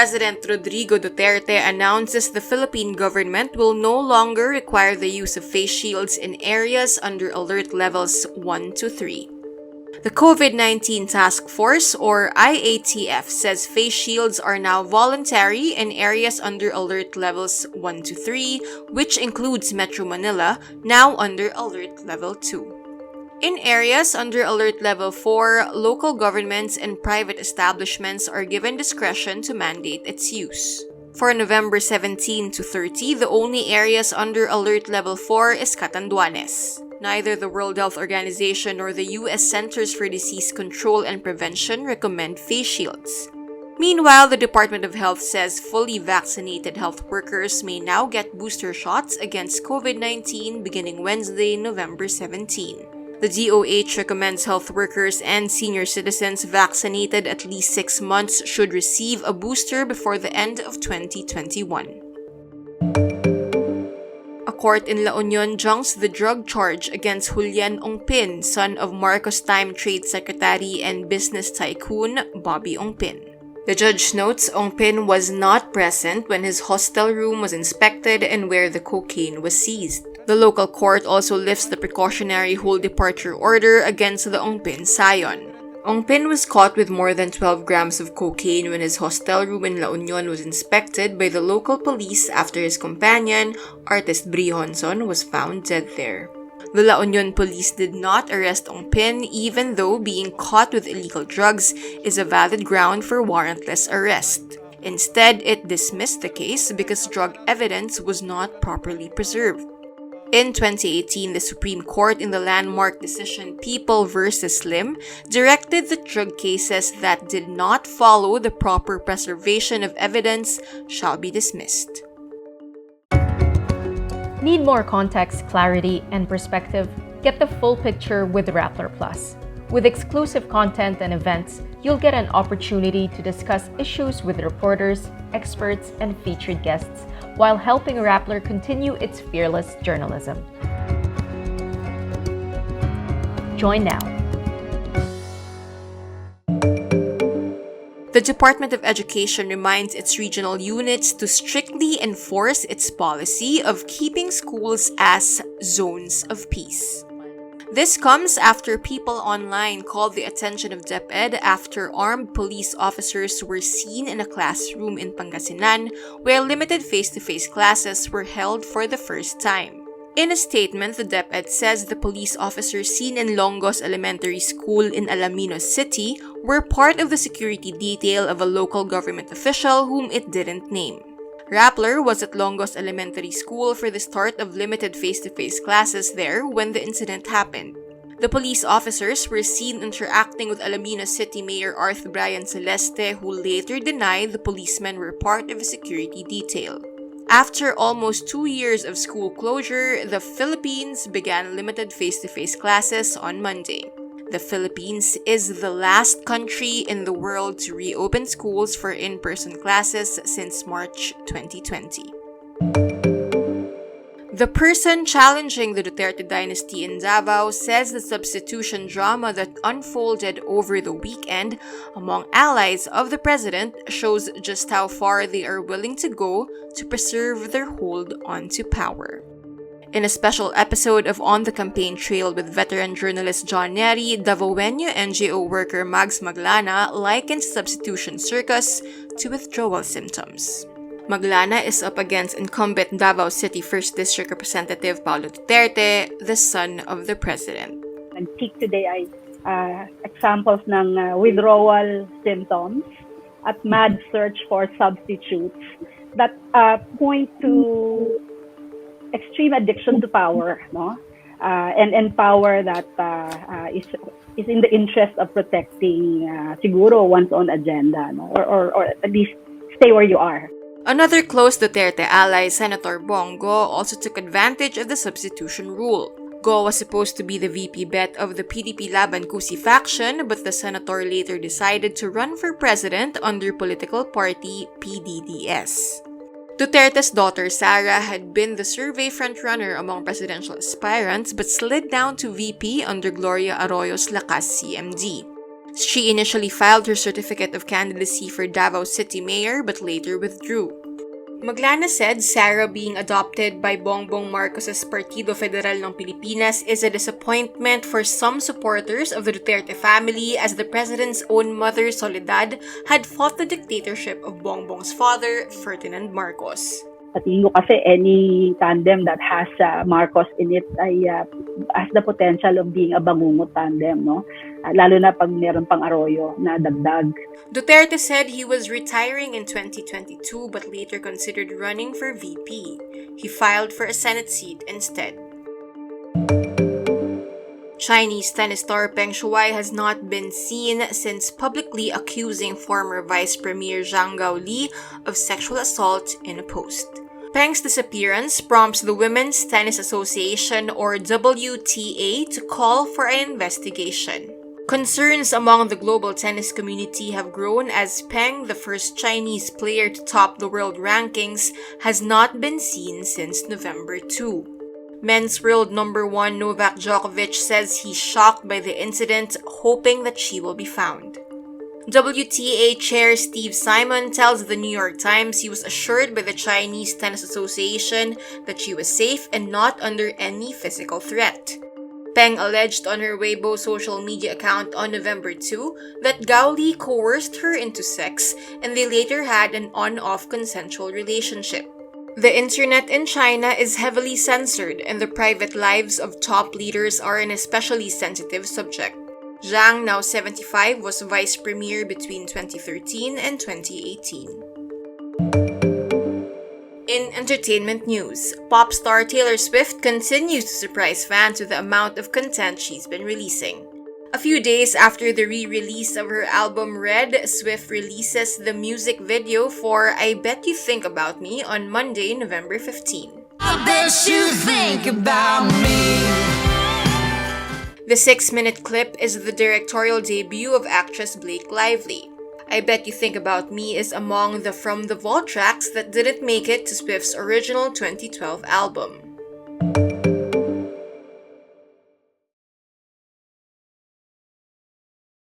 President Rodrigo Duterte announces the Philippine government will no longer require the use of face shields in areas under alert levels 1 to 3. The COVID-19 Task Force, or IATF, says face shields are now voluntary in areas under alert levels 1 to 3, which includes Metro Manila, now under alert level 2. In areas under alert level 4, local governments and private establishments are given discretion to mandate its use. For November 17 to 30, the only areas under alert level 4 is Catanduanes. Neither the World Health Organization nor the U.S. Centers for Disease Control and Prevention recommend face shields. Meanwhile, the Department of Health says fully vaccinated health workers may now get booster shots against COVID-19 beginning Wednesday, November 17. The DOH recommends health workers and senior citizens vaccinated at least 6 months should receive a booster before the end of 2021. A court in La Union junks the drug charge against Julian Ongpin, son of Marcos Time Trade Secretary and business tycoon Bobby Ongpin. The judge notes Ongpin was not present when his hostel room was inspected and where the cocaine was seized. The local court also lifts the precautionary whole departure order against the Ongpin scion. Ongpin was caught with more than 12 grams of cocaine when his hostel room in La Union was inspected by the local police after his companion, artist Bri Honson, was found dead there. The La Union police did not arrest Ongpin even though being caught with illegal drugs is a valid ground for warrantless arrest. Instead, it dismissed the case because drug evidence was not properly preserved. In 2018, the Supreme Court in the landmark decision People v. Lim directed that drug cases that did not follow the proper preservation of evidence shall be dismissed. Need more context, clarity, and perspective? Get the full picture with Rappler Plus. With exclusive content and events, you'll get an opportunity to discuss issues with reporters, experts, and featured guests, while helping Rappler continue its fearless journalism. Join now. The Department of Education reminds its regional units to strictly enforce its policy of keeping schools as zones of peace. This comes after People Online called the attention of DepEd after armed police officers were seen in a classroom in Pangasinan where limited face-to-face classes were held for the first time. In a statement, the DepEd says the police officers seen in Longos Elementary School in Alaminos City were part of the security detail of a local government official whom it didn't name. Rappler was at Longos Elementary School for the start of limited face-to-face classes there when the incident happened. The police officers were seen interacting with Alaminos City Mayor Arth Brian Celeste, who later denied the policemen were part of a security detail. After almost 2 years of school closure, the Philippines began limited face-to-face classes on Monday. The Philippines is the last country in the world to reopen schools for in-person classes since March 2020. The person challenging the Duterte dynasty in Davao says the substitution drama that unfolded over the weekend among allies of the president shows just how far they are willing to go to preserve their hold onto power. In a special episode of On the Campaign Trail with veteran journalist John Nery, Davaoeño NGO worker Mags Maglana likens substitution circus to withdrawal symptoms. Maglana is up against incumbent Davao City 1st District Representative Paulo Duterte, the son of the president. Nag-peak today ay examples ng withdrawal symptoms at mad search for substitutes that point to extreme addiction to power, no? And power that is in the interest of protecting siguro one's own agenda, no? Or at least stay where you are. Another close Duterte ally, Senator Bongo, also took advantage of the substitution rule. Go was supposed to be the VP bet of the PDP Laban Kusi faction, but the senator later decided to run for president under political party PDDS. Duterte's daughter Sara had been the survey frontrunner among presidential aspirants but slid down to VP under Gloria Arroyo's Lakas CMD. She initially filed her certificate of candidacy for Davao City Mayor but later withdrew. Maglana said Sara being adopted by Bongbong Marcos's Partido Federal ng Pilipinas is a disappointment for some supporters of the Duterte family, as the president's own mother, Soledad, had fought the dictatorship of Bongbong's father, Ferdinand Marcos. Sa tingin ko kasi any tandem that has Marcos in it ay has the potential of being a bangungot tandem, no? Lalo na pag meron pang Arroyo na dagdag. Duterte said he was retiring in 2022 but later considered running for VP. He filed for a Senate seat instead. Chinese tennis star Peng Shuai has not been seen since publicly accusing former Vice Premier Zhang Gaoli of sexual assault in a post. Peng's disappearance prompts the Women's Tennis Association, or WTA, to call for an investigation. Concerns among the global tennis community have grown as Peng, the first Chinese player to top the world rankings, has not been seen since November 2. Men's world number 1 Novak Djokovic says he's shocked by the incident, hoping that she will be found. WTA Chair Steve Simon tells the New York Times he was assured by the Chinese Tennis Association that she was safe and not under any physical threat. Peng alleged on her Weibo social media account on November 2 that Gaoli coerced her into sex, and they later had an on-off consensual relationship. The internet in China is heavily censored, and the private lives of top leaders are an especially sensitive subject. Zhang, now 75, was vice premier between 2013 and 2018. In entertainment news, pop star Taylor Swift continues to surprise fans with the amount of content she's been releasing. A few days after the re-release of her album Red, Swift releases the music video for I Bet You Think About Me on Monday, November 15. I bet you think about me. The 6-minute clip is the directorial debut of actress Blake Lively. I Bet You Think About Me is among the From the Vault tracks that didn't make it to Swift's original 2012 album.